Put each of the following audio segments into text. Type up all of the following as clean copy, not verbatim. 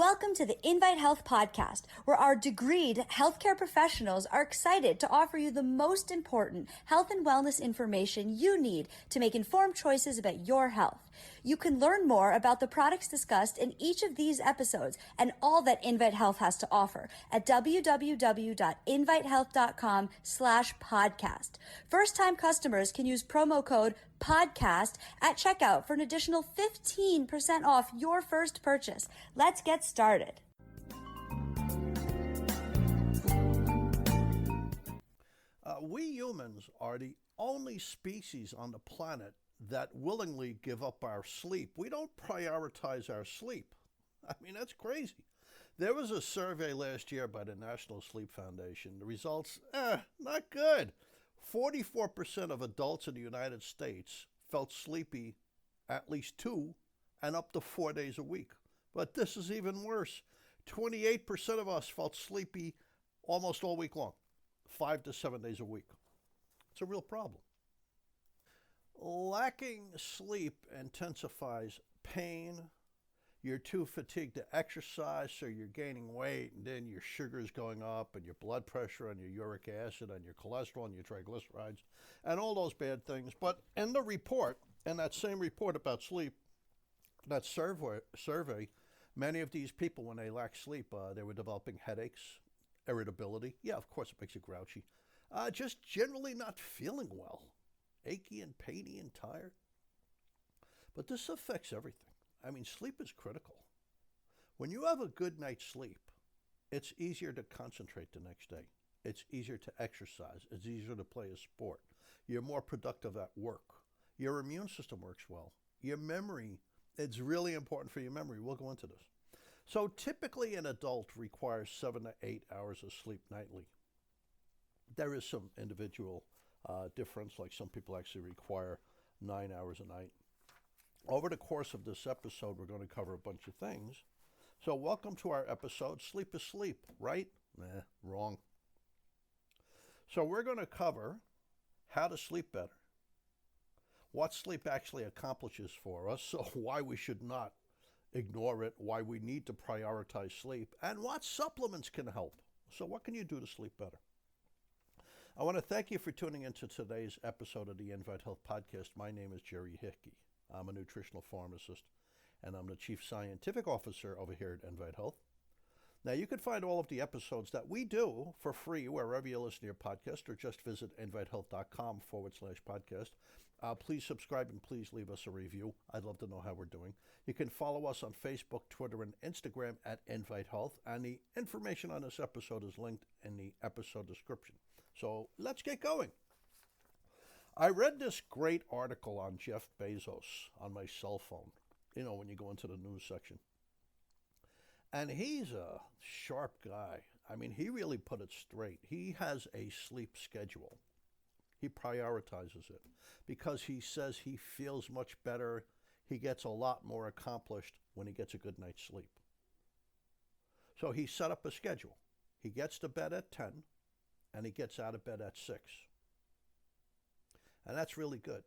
Welcome to the Invite Health podcast, where our degreed healthcare professionals are excited to offer you the most important health and wellness information you need to make informed choices about your health. You can learn more about the products discussed in each of these episodes and all that Invite Health has to offer at www.invitehealth.com/podcast. First-time customers can use promo code podcast at checkout for an additional 15% off your first purchase. Let's get started. We humans are the only species on the planet that willingly give up our sleep. We don't prioritize our sleep. I mean, that's crazy. There was a survey last year by the National Sleep Foundation. The results, not good. 44% of adults in the United States felt sleepy at least 2 and up to 4 days a week. But this is even worse. 28% of us felt sleepy almost all week long, 5 to 7 days a week. It's a real problem. Lacking sleep intensifies pain. You're too fatigued to exercise, so you're gaining weight, and then your sugar's going up, and your blood pressure, and your uric acid, and your cholesterol, and your triglycerides, and all those bad things. But in the report, in that same report about sleep, that survey, many of these people, when they lack sleep, they were developing headaches, irritability. Yeah, of course, it makes you grouchy. Just generally not feeling well, achy and painy and tired. But this affects everything. I mean, sleep is critical. When you have a good night's sleep, it's easier to concentrate the next day. It's easier to exercise. It's easier to play a sport. You're more productive at work. Your immune system works well. Your memory, it's really important for your memory. We'll go into this. So typically an adult requires 7 to 8 hours of sleep nightly. There is some individual difference, like some people actually require 9 hours a night. Over the course of this episode, we're going to cover a bunch of things. So welcome to our episode, Sleep is Sleep, right? Wrong. So we're going to cover how to sleep better, what sleep actually accomplishes for us, so why we should not ignore it, why we need to prioritize sleep, and what supplements can help. So what can you do to sleep better? I want to thank you for tuning into today's episode of the Invite Health Podcast. My name is Jerry Hickey. I'm a nutritional pharmacist, and I'm the Chief Scientific Officer over here at Invite Health. Now, you can find all of the episodes that we do for free wherever you listen to your podcast, or just visit invitehealth.com/podcast. Please subscribe and please leave us a review. I'd love to know how we're doing. You can follow us on Facebook, Twitter, and Instagram at Invite Health, and the information on this episode is linked in the episode description. So let's get going. I read this great article on Jeff Bezos on my cell phone, when you go into the news section. And he's a sharp guy. I mean, he really put it straight. He has a sleep schedule. He prioritizes it because he says he feels much better. He gets a lot more accomplished when he gets a good night's sleep. So he set up a schedule. He gets to bed at 10 and he gets out of bed at 6. And that's really good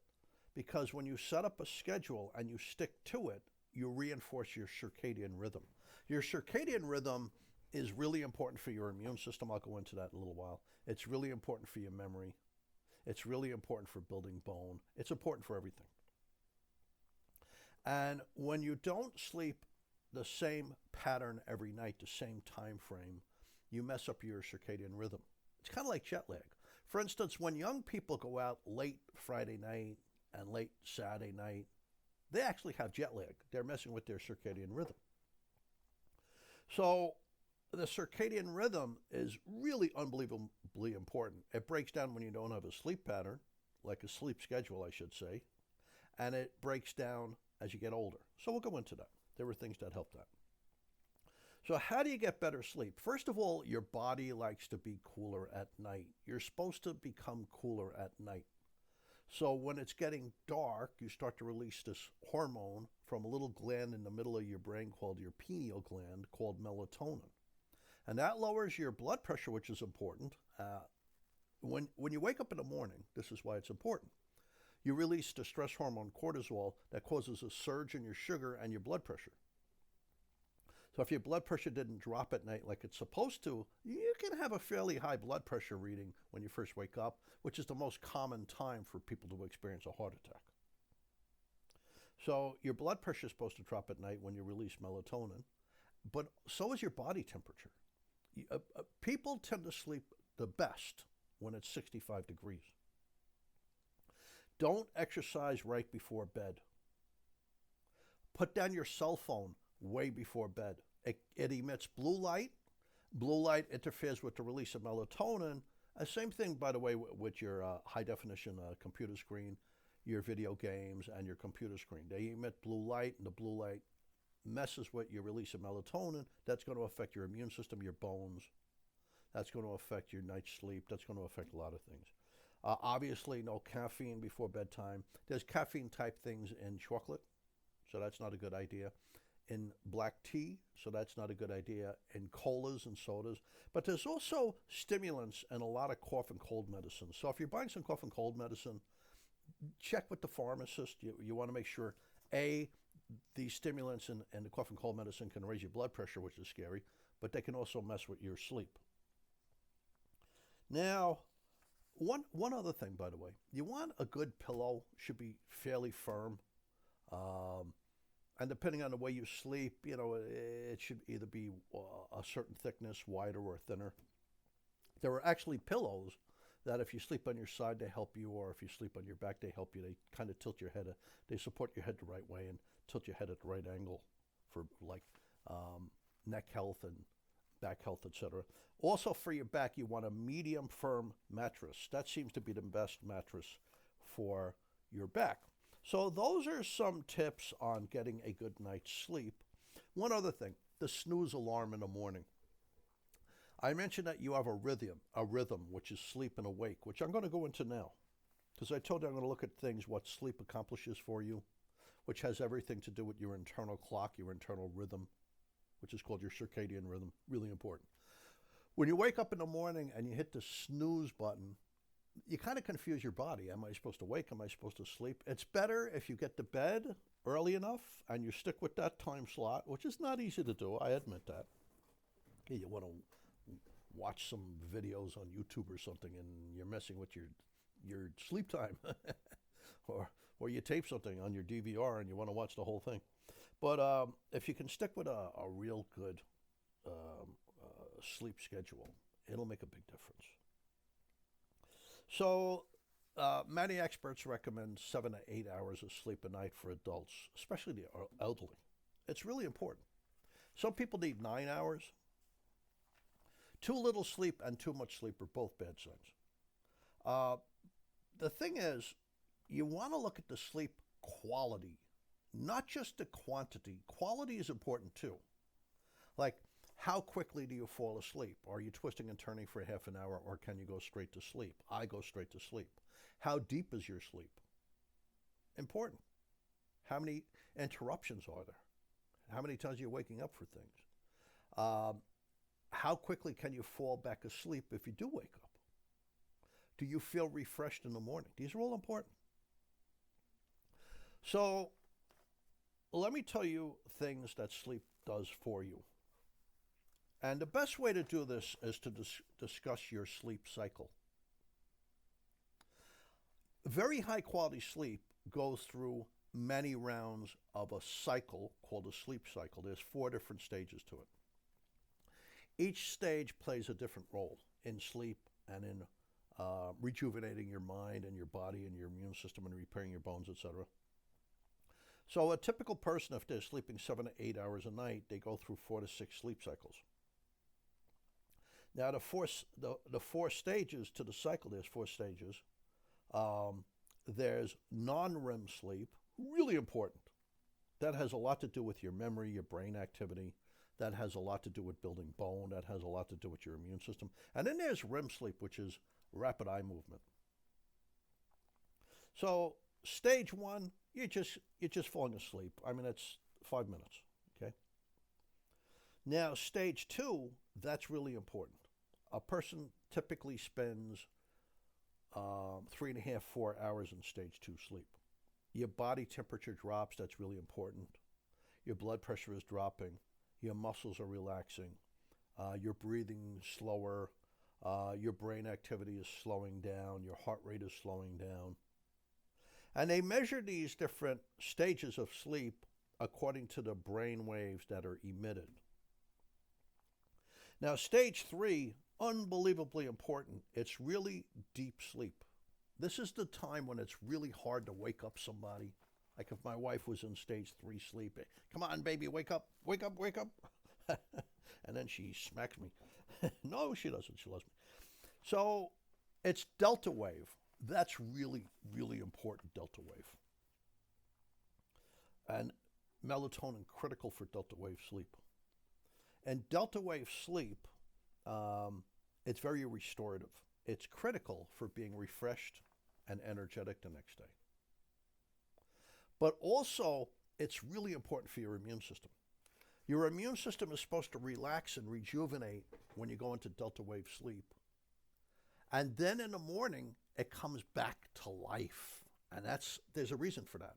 because when you set up a schedule and you stick to it, you reinforce your circadian rhythm. Your circadian rhythm is really important for your immune system. I'll go into that in a little while. It's really important for your memory. It's really important for building bone. It's important for everything. And when you don't sleep the same pattern every night, the same time frame, you mess up your circadian rhythm. It's kind of like jet lag. For instance, when young people go out late Friday night and late Saturday night, they actually have jet lag. They're messing with their circadian rhythm. So the circadian rhythm is really unbelievably important. It breaks down when you don't have a sleep pattern, like a sleep schedule, I should say, and it breaks down as you get older. So we'll go into that. There were things that help that. So how do you get better sleep? First of all, your body likes to be cooler at night. You're supposed to become cooler at night. So when it's getting dark, you start to release this hormone from a little gland in the middle of your brain called your pineal gland called melatonin. And that lowers your blood pressure, which is important. When you wake up in the morning, this is why it's important. You release the stress hormone cortisol that causes a surge in your sugar and your blood pressure. So if your blood pressure didn't drop at night like it's supposed to, you can have a fairly high blood pressure reading when you first wake up, which is the most common time for people to experience a heart attack. So your blood pressure is supposed to drop at night when you release melatonin, but so is your body temperature. People tend to sleep the best when it's 65 degrees. Don't exercise right before bed. Put down your cell phone way before bed. It emits blue light. Blue light interferes with the release of melatonin. Same thing, by the way, with your high-definition computer screen, your video games, and your computer screen. They emit blue light, and the blue light messes with your release of melatonin. That's going to affect your immune system, your bones. That's going to affect your night's sleep. That's going to affect a lot of things. Obviously, no caffeine before bedtime. There's caffeine-type things in chocolate, so that's not a good idea. In black tea, so that's not a good idea. In colas and sodas. But there's also stimulants and a lot of cough and cold medicine. So if you're buying some cough and cold medicine, check with the pharmacist. You want to make sure, A, these stimulants and the cough and cold medicine can raise your blood pressure, which is scary, but they can also mess with your sleep. Now, one other thing, by the way, you want a good pillow, should be fairly firm. And depending on the way you sleep, it should either be a certain thickness, wider or thinner. There are actually pillows that if you sleep on your side, they help you, or if you sleep on your back, they help you. They kind of tilt your head. They support your head the right way and tilt your head at the right angle for neck health and back health, etc. Also for your back, you want a medium firm mattress. That seems to be the best mattress for your back. So those are some tips on getting a good night's sleep. One other thing, the snooze alarm in the morning. I mentioned that you have a rhythm, which is sleep and awake, which I'm going to go into now. Because I told you I'm going to look at things, what sleep accomplishes for you, which has everything to do with your internal clock, your internal rhythm, which is called your circadian rhythm, really important. When you wake up in the morning and you hit the snooze button, you kind of confuse your body. Am I supposed to wake? Am I supposed to sleep? It's better if you get to bed early enough and you stick with that time slot, which is not easy to do, I admit that. You want to watch some videos on YouTube or something and you're messing with your sleep time. or you tape something on your DVR and you want to watch the whole thing. But if you can stick with a real good sleep schedule, it'll make a big difference. So many experts recommend 7 to 8 hours of sleep a night for adults, especially the elderly. It's really important. Some people need 9 hours. Too little sleep and too much sleep are both bad signs. The thing is, you want to look at the sleep quality, not just the quantity. Quality is important too. Like, how quickly do you fall asleep? Are you twisting and turning for half an hour, or can you go straight to sleep? I go straight to sleep. How deep is your sleep? Important. How many interruptions are there? How many times are you waking up for things? How quickly can you fall back asleep if you do wake up? Do you feel refreshed in the morning? These are all important. So let me tell you things that sleep does for you. And the best way to do this is to discuss your sleep cycle. Very high quality sleep goes through many rounds of a cycle called a sleep cycle. There's 4 different stages to it. Each stage plays a different role in sleep and in rejuvenating your mind and your body and your immune system and repairing your bones, etc. So a typical person, if they're sleeping 7 to 8 hours a night, they go through 4 to 6 sleep cycles. Now, the four stages to the cycle, there's 4 stages. There's non-REM sleep, really important. That has a lot to do with your memory, your brain activity. That has a lot to do with building bone. That has a lot to do with your immune system. And then there's REM sleep, which is rapid eye movement. So stage 1, you're just falling asleep. I mean, it's 5 minutes, okay? Now, stage 2, that's really important. A person typically spends 3.5, 4 hours in stage 2 sleep. Your body temperature drops. That's really important. Your blood pressure is dropping. your muscles are relaxing, you're breathing slower, your brain activity is slowing down, your heart rate is slowing down. And they measure these different stages of sleep according to the brain waves that are emitted. Now, stage 3, unbelievably important. It's really deep sleep. This is the time when it's really hard to wake up somebody. Like if my wife was in stage 3 sleep, come on, baby, wake up, wake up, wake up. And then she smacks me. No, she doesn't. She loves me. So it's delta wave. That's really, really important, delta wave. And melatonin, critical for delta wave sleep. And delta wave sleep, it's very restorative. It's critical for being refreshed and energetic the next day. But also, it's really important for your immune system. Your immune system is supposed to relax and rejuvenate when you go into delta wave sleep. And then in the morning, it comes back to life. And there's a reason for that.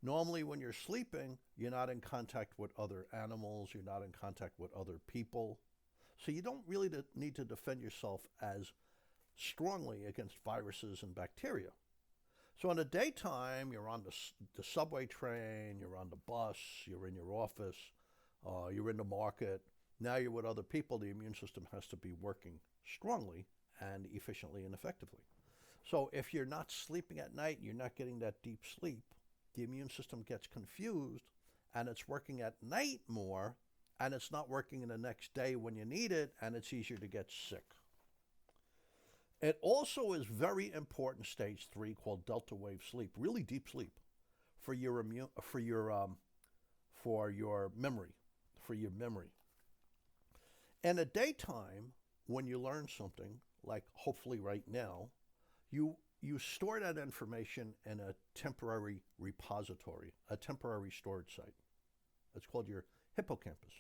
Normally, when you're sleeping, you're not in contact with other animals, you're not in contact with other people. So you don't really need to defend yourself as strongly against viruses and bacteria. So in the daytime, you're on the subway train, you're on the bus, you're in your office, you're in the market. Now you're with other people. The immune system has to be working strongly and efficiently and effectively. So if you're not sleeping at night, you're not getting that deep sleep, the immune system gets confused and it's working at night more and it's not working in the next day when you need it, and it's easier to get sick. It also is very important, stage 3, called delta wave sleep, really deep sleep, for your memory. In the daytime, when you learn something, like hopefully right now, you store that information in a temporary repository, a temporary storage site. It's called your hippocampus.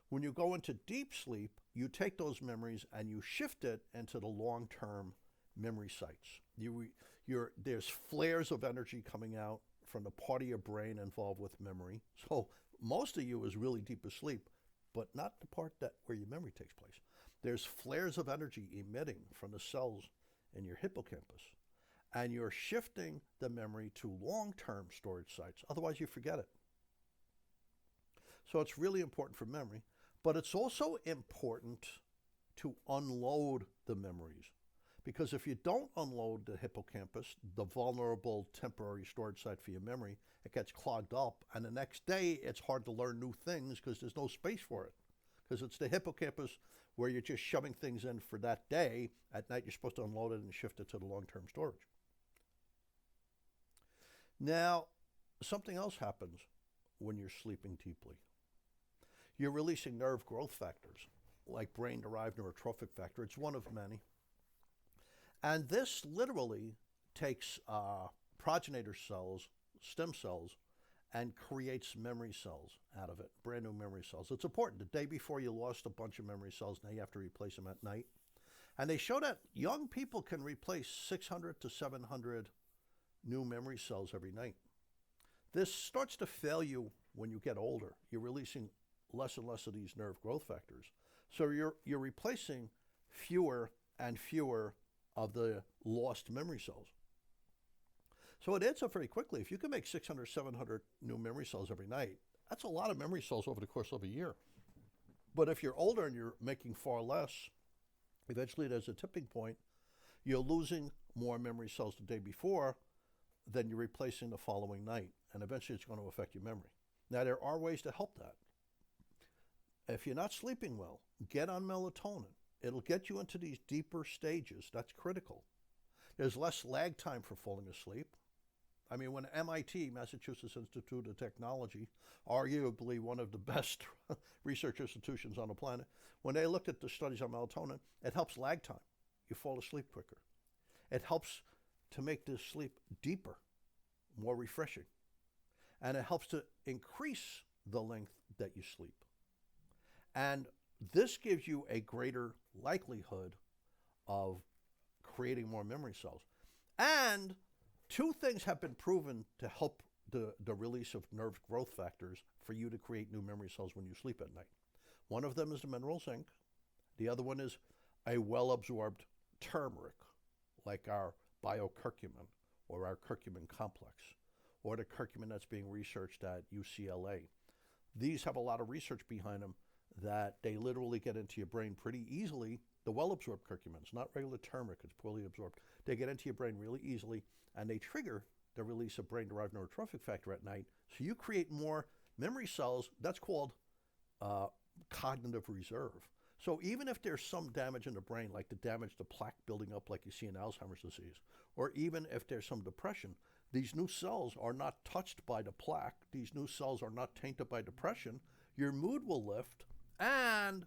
When you go into deep sleep, you take those memories and you shift it into the long-term memory sites. There's flares of energy coming out from the part of your brain involved with memory. So most of you is really deep asleep, but not the part where your memory takes place. There's flares of energy emitting from the cells in your hippocampus, and you're shifting the memory to long-term storage sites. Otherwise, you forget it. So it's really important for memory, but it's also important to unload the memories. Because if you don't unload the hippocampus, the vulnerable temporary storage site for your memory, it gets clogged up, and the next day it's hard to learn new things because there's no space for it. Because it's the hippocampus where you're just shoving things in for that day. At night, you're supposed to unload it and shift it to the long-term storage. Now, something else happens when you're sleeping deeply. You're releasing nerve growth factors, like brain-derived neurotrophic factor. It's one of many. And this literally takes progenitor cells, stem cells, and creates memory cells out of it, brand new memory cells. It's important. The day before you lost a bunch of memory cells, now you have to replace them at night. And they show that young people can replace 600 to 700 new memory cells every night. This starts to fail you when you get older. You're releasing less and less of these nerve growth factors. So you're replacing fewer and fewer of the lost memory cells. So it adds up very quickly. If you can make 600, 700 new memory cells every night, that's a lot of memory cells over the course of a year. But if you're older and you're making far less, eventually there's a tipping point. You're losing more memory cells the day before than you're replacing the following night. And eventually it's going to affect your memory. Now, there are ways to help that. If you're not sleeping well, get on melatonin. It'll get you into these deeper stages. That's critical. There's less lag time for falling asleep. I mean, when MIT, Massachusetts Institute of Technology, arguably one of the best research institutions on the planet, when they looked at the studies on melatonin, it helps lag time. You fall asleep quicker. It helps to make the sleep deeper, more refreshing. And it helps to increase the length that you sleep. And this gives you a greater likelihood of creating more memory cells. And two things have been proven to help the release of nerve growth factors for you to create new memory cells when you sleep at night. One of them is the mineral zinc. The other one is a well-absorbed turmeric, like our biocurcumin or our curcumin complex, or the curcumin that's being researched at UCLA. These have a lot of research behind them that they literally get into your brain pretty easily. The well-absorbed curcumins, not regular turmeric, it's poorly absorbed. They get into your brain really easily, and they trigger the release of brain-derived neurotrophic factor at night. So you create more memory cells. That's called cognitive reserve. So even if there's some damage in the brain, like the damage to plaque building up like you see in Alzheimer's disease, or even if there's some depression, these new cells are not touched by the plaque. These new cells are not tainted by depression. Your mood will lift, and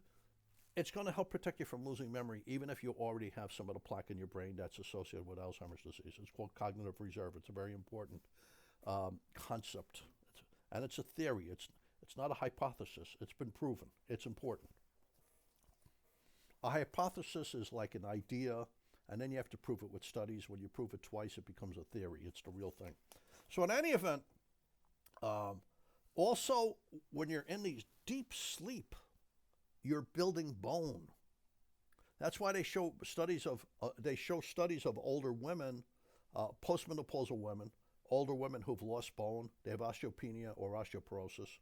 it's going to help protect you from losing memory, even if you already have some of the plaque in your brain that's associated with Alzheimer's disease. It's called cognitive reserve. It's a very important concept. And it's a theory. It's not a hypothesis. It's been proven. It's important. A hypothesis is like an idea, and then you have to prove it with studies. When you prove it twice, it becomes a theory. It's the real thing. So in any event, also, when you're in these deep sleep, you're building bone. That's why they show studies of older women, postmenopausal women, older women who've lost bone. They have osteopenia or osteoporosis.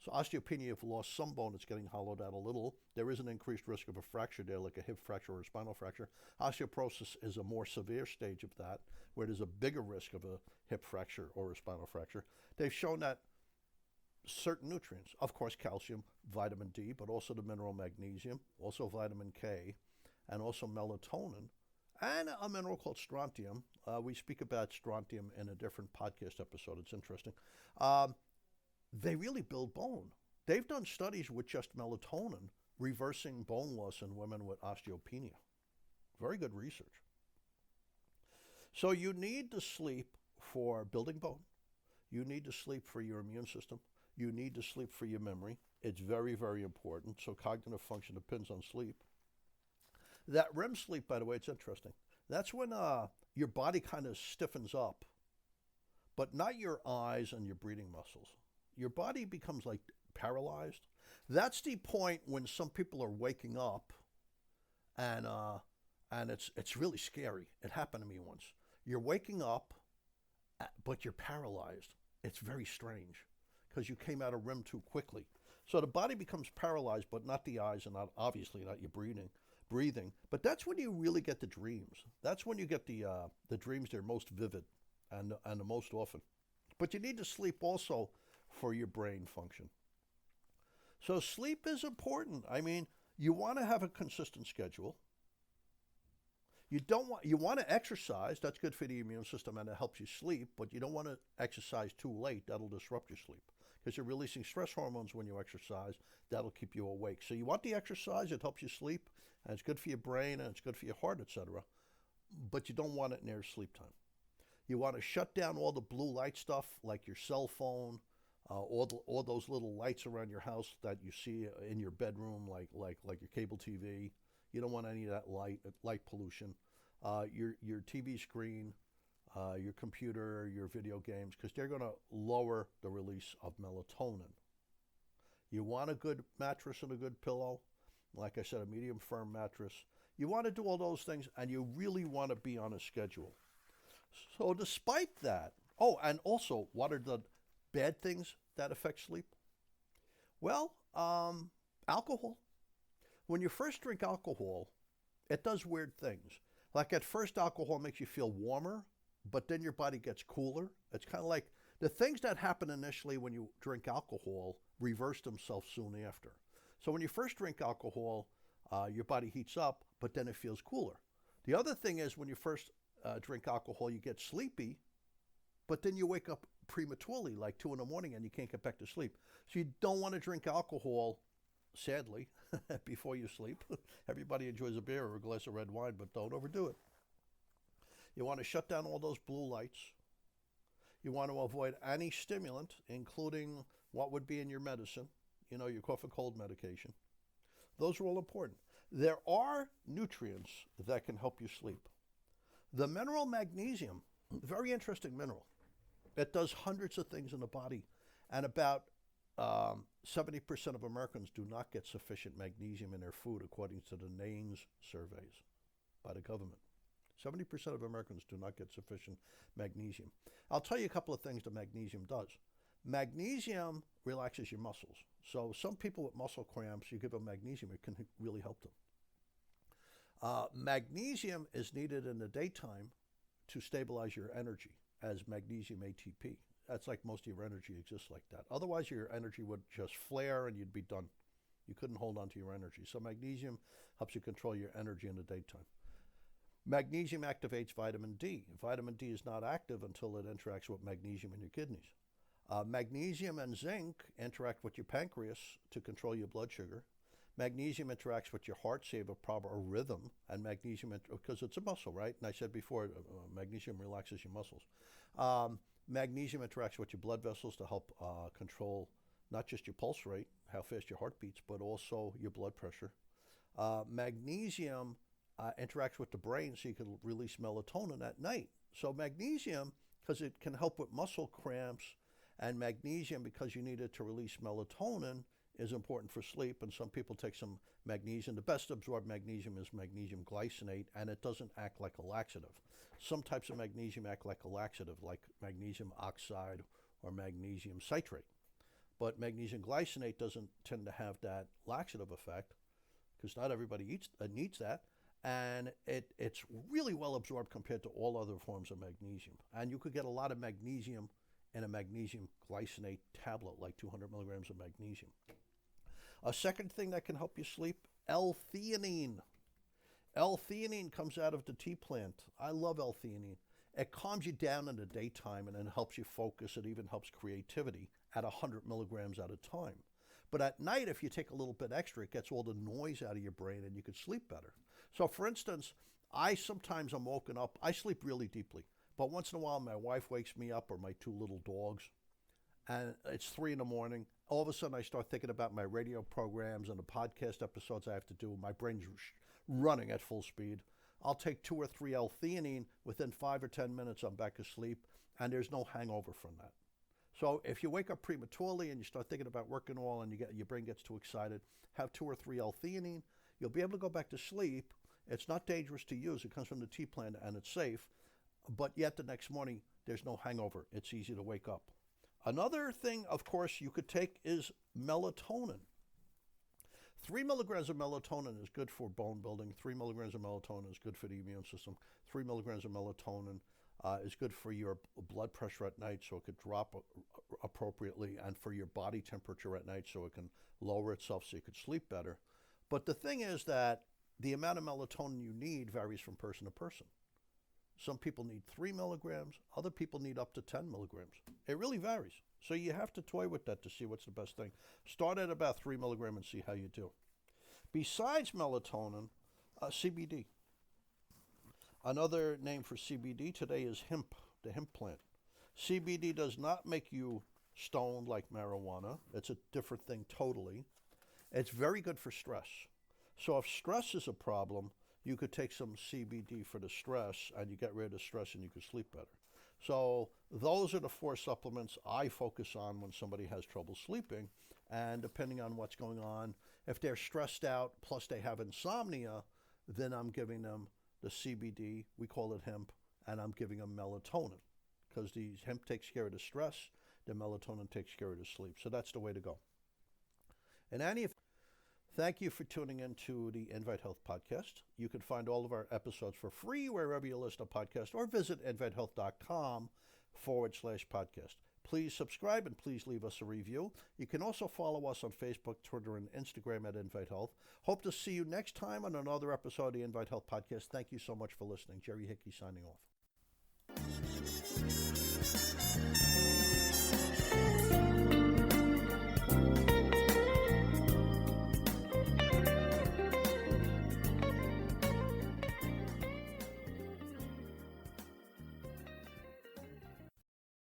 So osteopenia, if you lost some bone, it's getting hollowed out a little. There is an increased risk of a fracture there, like a hip fracture or a spinal fracture. Osteoporosis is a more severe stage of that, where there's a bigger risk of a hip fracture or a spinal fracture. They've shown that certain nutrients, of course calcium, vitamin D, but also the mineral magnesium, also vitamin K, and also melatonin, and a mineral called strontium. We speak about strontium in a different podcast episode. It's interesting. They really build bone. They've done studies with just melatonin, reversing bone loss in women with osteopenia. Very good research. So you need to sleep for building bone. You need to sleep for your immune system. You need to sleep for your memory. It's very, very important. So cognitive function depends on sleep. That REM sleep, by the way, it's interesting. That's when your body kind of stiffens up, but not your eyes and your breathing muscles. Your body becomes like paralyzed. That's the point when some people are waking up, and it's really scary. It happened to me once. You're waking up, but you're paralyzed. It's very strange because you came out of REM too quickly. So the body becomes paralyzed, but not the eyes, and not obviously not your breathing. But that's when you really get the dreams. That's when you get the dreams. They're most vivid and the most often. But you need to sleep also for your brain function. So sleep is important. I mean, you want to have a consistent schedule. You want to exercise. That's good for the immune system and it helps you sleep, but you don't want to exercise too late. That'll disrupt your sleep because you're releasing stress hormones when you exercise. That'll keep you awake. So you want the exercise. It helps you sleep, and it's good for your brain, and it's good for your heart, etc. But you don't want it near sleep time. You want to shut down all the blue light stuff like your cell phone, all those little lights around your house that you see in your bedroom, like your cable TV. You don't want any of that light pollution. Your TV screen, your computer, your video games, because they're going to lower the release of melatonin. You want a good mattress and a good pillow. Like I said, a medium firm mattress. You want to do all those things, and you really want to be on a schedule. So despite that, and also, what are the bad things that affect sleep? Well, alcohol. When you first drink alcohol, it does weird things. Like at first, alcohol makes you feel warmer, but then your body gets cooler. It's kind of like the things that happen initially when you drink alcohol reverse themselves soon after. So when you first drink alcohol, your body heats up, but then it feels cooler. The other thing is when you first drink alcohol, you get sleepy, but then you wake up prematurely, like 2 a.m, and you can't get back to sleep. So you don't want to drink alcohol, sadly, before you sleep. Everybody enjoys a beer or a glass of red wine, but don't overdo it. You want to shut down all those blue lights. You want to avoid any stimulant, including what would be in your medicine, your cough and cold medication. Those are all important. There are nutrients that can help you sleep. The mineral magnesium, very interesting mineral. It does hundreds of things in the body, and about 70% of Americans do not get sufficient magnesium in their food, according to the NANES surveys by the government. 70% of Americans do not get sufficient magnesium. I'll tell you a couple of things that magnesium does. Magnesium relaxes your muscles. So some people with muscle cramps, you give them magnesium, it can really help them. Magnesium is needed in the daytime to stabilize your energy as magnesium ATP. That's like most of your energy exists like that. Otherwise, your energy would just flare and you'd be done. You couldn't hold on to your energy. So magnesium helps you control your energy in the daytime. Magnesium activates vitamin D. Vitamin D is not active until it interacts with magnesium in your kidneys. Magnesium and zinc interact with your pancreas to control your blood sugar. Magnesium interacts with your heart, so you have a proper rhythm. And magnesium, because it's a muscle, right? And I said before, magnesium relaxes your muscles. Magnesium interacts with your blood vessels to help control not just your pulse rate, how fast your heart beats, but also your blood pressure. Magnesium interacts with the brain so you can release melatonin at night. So magnesium, because it can help with muscle cramps, and magnesium, because you need it to release melatonin, is important for sleep. And some people take some magnesium. The best absorbed magnesium is magnesium glycinate, and it doesn't act like a laxative. Some types of magnesium act like a laxative, like magnesium oxide or magnesium citrate. But magnesium glycinate doesn't tend to have that laxative effect, because not everybody needs that. And it's really well absorbed compared to all other forms of magnesium. And you could get a lot of magnesium in a magnesium glycinate tablet, like 200 milligrams of magnesium. A second thing that can help you sleep, L-Theanine. L-Theanine comes out of the tea plant. I love L-Theanine. It calms you down in the daytime and then helps you focus. It even helps creativity at 100 milligrams at a time. But at night, if you take a little bit extra, it gets all the noise out of your brain and you can sleep better. So for instance, sometimes I'm woken up, I sleep really deeply. But once in a while, my wife wakes me up, or my two little dogs, and it's 3 in the morning. All of a sudden, I start thinking about my radio programs and the podcast episodes I have to do. My brain's running at full speed. I'll take 2 or 3 L-Theanine. Within 5 or 10 minutes, I'm back asleep, and there's no hangover from that. So if you wake up prematurely and you start thinking about work and all, and your brain gets too excited, have 2 or 3 L-Theanine. You'll be able to go back to sleep. It's not dangerous to use. It comes from the tea plant, and it's safe. But yet the next morning, there's no hangover. It's easy to wake up. Another thing, of course, you could take is melatonin. 3 milligrams of melatonin is good for bone building. 3 milligrams of melatonin is good for the immune system. 3 milligrams of melatonin is good for your blood pressure at night, so it could drop appropriately, and for your body temperature at night, so it can lower itself so you could sleep better. But the thing is that the amount of melatonin you need varies from person to person. Some people need 3 milligrams. Other people need up to 10 milligrams. It really varies. So you have to toy with that to see what's the best thing. Start at about 3 milligrams and see how you do. Besides melatonin, CBD. Another name for CBD today is hemp, the hemp plant. CBD does not make you stoned like marijuana. It's a different thing totally. It's very good for stress. So if stress is a problem, you could take some CBD for the stress, and you get rid of the stress and you could sleep better. So those are the 4 supplements I focus on when somebody has trouble sleeping. And depending on what's going on, if they're stressed out plus they have insomnia, then I'm giving them the CBD, we call it hemp, and I'm giving them melatonin, because the hemp takes care of the stress, the melatonin takes care of the sleep. So that's the way to go. In any event, thank you for tuning in to the Invite Health Podcast. You can find all of our episodes for free wherever you listen to podcasts, or visit invitehealth.com/podcast. Please subscribe and please leave us a review. You can also follow us on Facebook, Twitter, and Instagram at Invite Health. Hope to see you next time on another episode of the Invite Health Podcast. Thank you so much for listening. Jerry Hickey signing off.